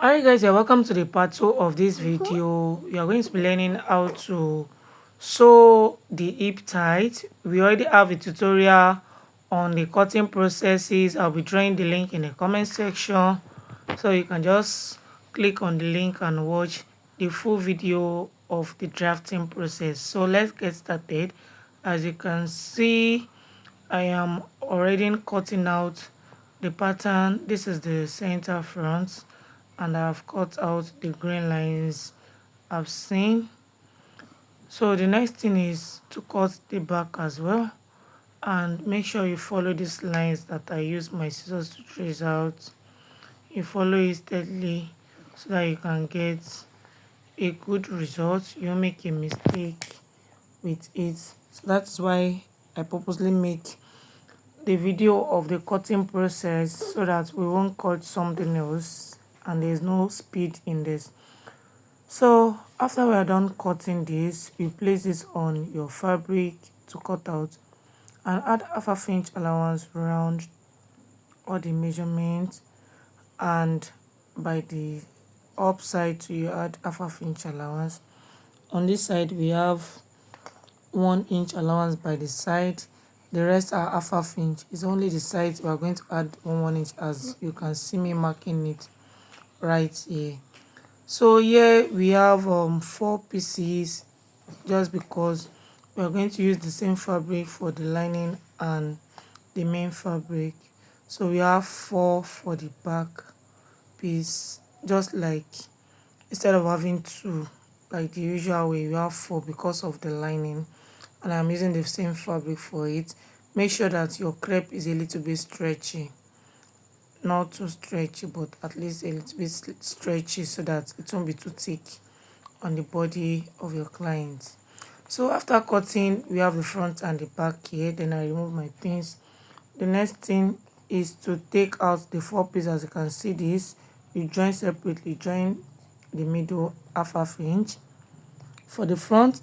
Alright guys, you're welcome to the part 2 of this video. You are going to be learning how to sew the hip tight. We already have a tutorial on the cutting processes. I'll be drawing the link in the comment section, so you can just click on the link and watch the full video of the drafting process. So let's get started. As you can see, I am already cutting out the pattern. This is the center front, and I've cut out the green lines I've seen. So the next thing is to cut the back as well, and make sure you follow these lines that I use my scissors to trace out. You follow it steadily so that you can get a good result. You make a mistake with it. So that's why I purposely make the video of the cutting process so that we won't cut something else and there's no speed in this. So after we are done cutting this, you place this on your fabric to cut out and add half inch allowance around all the measurements, and by the upside to you add half inch allowance. On this side we have 1 inch allowance by the side, the rest are half inch. It's only the sides we are going to add 1 inch, as you can see me marking it right here. So here we have 4 pieces, just because we are going to use the same fabric for the lining and the main fabric. So we have 4 for the back piece, just like instead of having 2 like the usual way, we have 4 because of the lining, and I'm using the same fabric for it. Make sure that your crepe is a little bit stretchy, not too stretchy, but at least a little bit stretchy, so that it won't be too thick on the body of your client. So after cutting, we have the front and the back here. Then I remove my pins. The next thing is to take out the 4 pieces. As you can see, this you join separately, join the middle half inch for the front,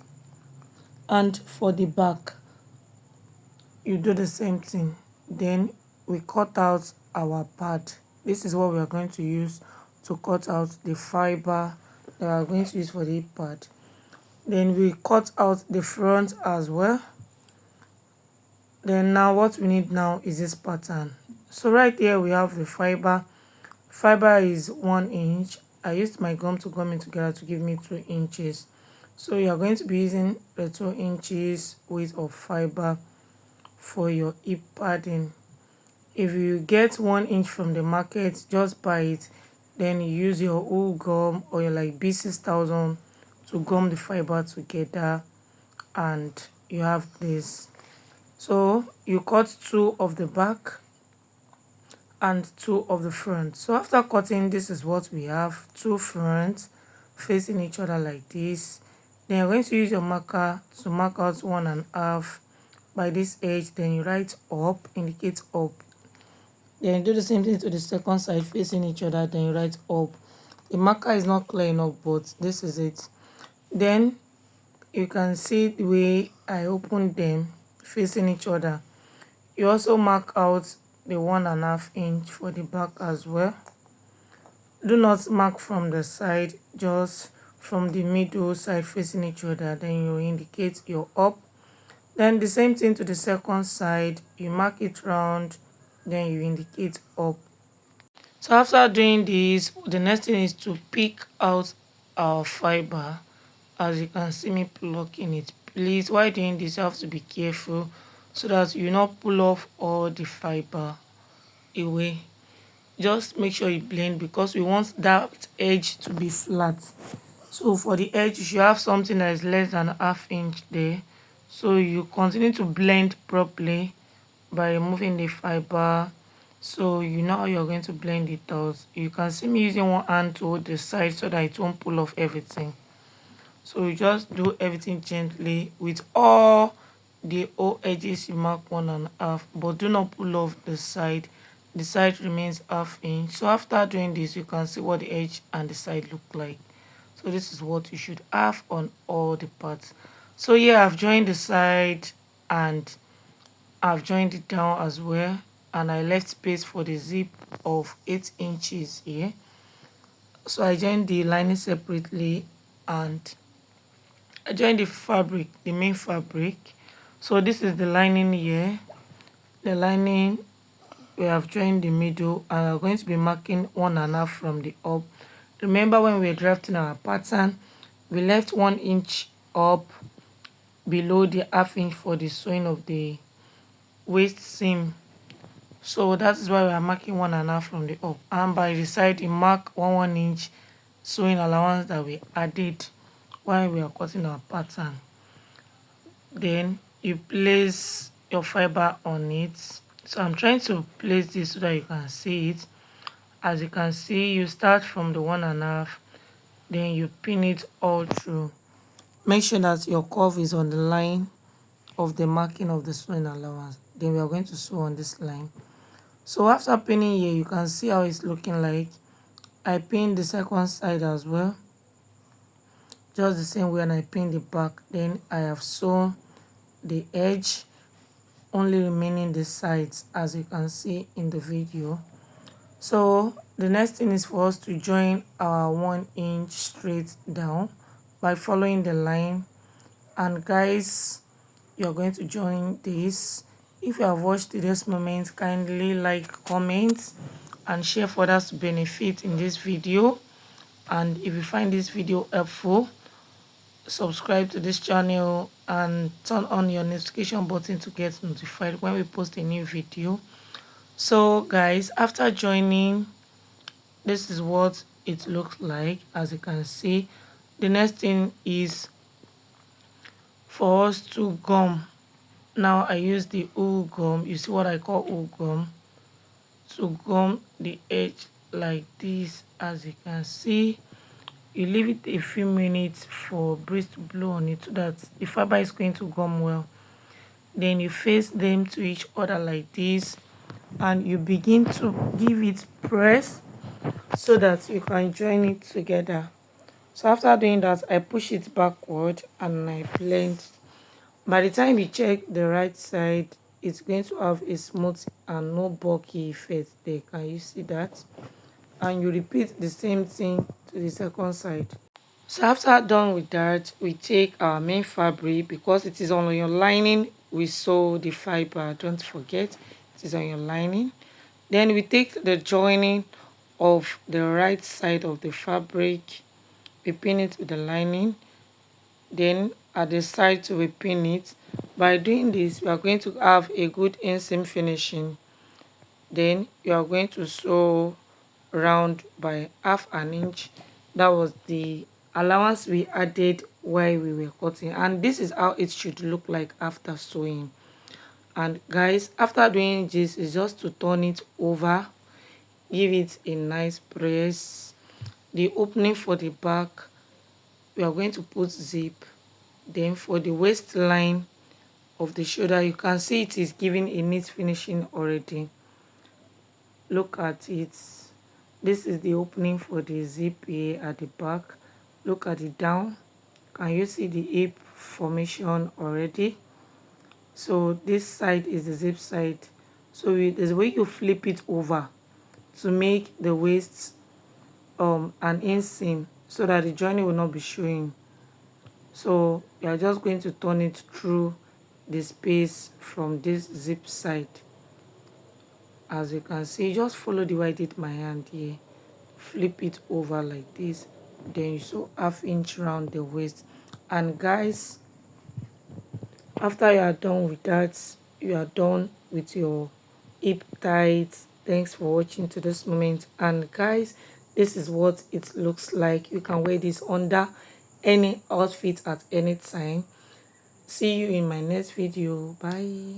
and for the back you do the same thing. Then we cut out our pad. This is what we are going to use to cut out the fiber that we are going to use for the pad. Then we cut out the front as well. Then now what we need now is this pattern. So right here we have the fiber is 1 inch. I used my gum to gum it together to give me 2 inches. So you are going to be using the 2 inches width of fiber for your hip padding. If you get 1 inch from the market, just buy it. Then you use your wool gum or your like B6000 to gum the fiber together, and you have this. So you cut 2 of the back and 2 of the front. So after cutting, this is what we have: 2 fronts facing each other like this. Then you're going to use your marker to mark out 1.5 by this edge. Then you write up, indicate up. Then do the same thing to the second side facing each other. Then you write up. The marker is not clear enough, but this is it. Then you can see the way I opened them facing each other. You also mark out the 1.5 inch for the back as well. Do not mark from the side, just from the middle side facing each other. Then you indicate your up. Then the same thing to the second side, you mark it round, then you indicate up. So after doing this, the next thing is to pick out our fiber. As you can see me plucking it. Please, while doing this, you have to be careful so that you not pull off all the fiber away. Just make sure you blend, because we want that edge to be flat. So for the edge, you should have something that is less than ½ inch there. So you continue to blend properly by removing the fiber. So you know how you're going to blend it out. You can see me using one hand to hold the side so that it won't pull off everything. So you just do everything gently with all the edges. You mark 1.5, but do not pull off the side. The side remains ½ inch. So after doing this, you can see what the edge and the side look like. So this is what you should have on all the parts. So yeah, I've joined the side and I've joined it down as well, and I left space for the zip of 8 inches here. So I joined the lining separately, and I joined the fabric, the main fabric. So this is the lining here. The lining, we have joined the middle, and we're going to be marking 1.5 from the up. Remember when we were drafting our pattern, we left 1 inch up below the ½ inch for the sewing of the waist seam. So that is why we are marking 1.5 from the up, and by the side you mark 1 inch sewing allowance that we added while we are cutting our pattern. Then you place your fiber on it. So I'm trying to place this so that you can see it. As you can see, you start from the 1.5, then you pin it all through. Make sure that your curve is on the line of the marking of the sewing allowance. Then we are going to sew on this line. So after pinning here, you can see how it's looking like. I pinned the second side as well, just the same way, and I pinned the back. Then I have sewn the edge, only remaining the sides, as you can see in the video. So the next thing is for us to join our 1 inch straight down by following the line. And guys, you're going to join this. If you have watched this moment, kindly like, comment, and share for others to benefit in this video. And if you find this video helpful, subscribe to this channel and turn on your notification button to get notified when we post a new video. So guys, after joining, this is what it looks like. As you can see, the next thing is for us to gum. Now I use the wool gum, you see what I call wool gum, to gum the edge like this. As you can see, you leave it a few minutes for breeze to blow on it so that the fiber is going to gum well. Then you face them to each other like this, and you begin to give it press so that you can join it together. So after doing that, I push it backward and I blend. By the time you check the right side, it's going to have a smooth and no bulky effect there. Can you see that? And you repeat the same thing to the second side. So after done with that, we take our main fabric. Because it is on your lining, we sew the fiber, don't forget it is on your lining. Then we take the joining of the right side of the fabric, we pin it with the lining, then at the side to pin it. By doing this, we are going to have a good inseam finishing. Then you are going to sew round by ½ inch. That was the allowance we added while we were cutting, and this is how it should look like after sewing. And guys, after doing this, is just to turn it over, give it a nice press. The opening for the back, we are going to put zip. Then for the waistline of the shoulder, you can see it is giving a neat finishing already. Look at it. This is the opening for the zip here at the back. Look at it down. Can you see the hip formation already? So this side is the zip side. So there's a way you flip it over to make the waist an inseam so that the joining will not be showing. So you are just going to turn it through the space from this zip side. As you can see, just follow the way I did my hand here. Flip it over like this. Then you sew ½ inch round the waist. And guys, after you are done with that, you are done with your hip tights. Thanks for watching to this moment. And guys, this is what it looks like. You can wear this under any outfit at any time. See you in my next video. Bye.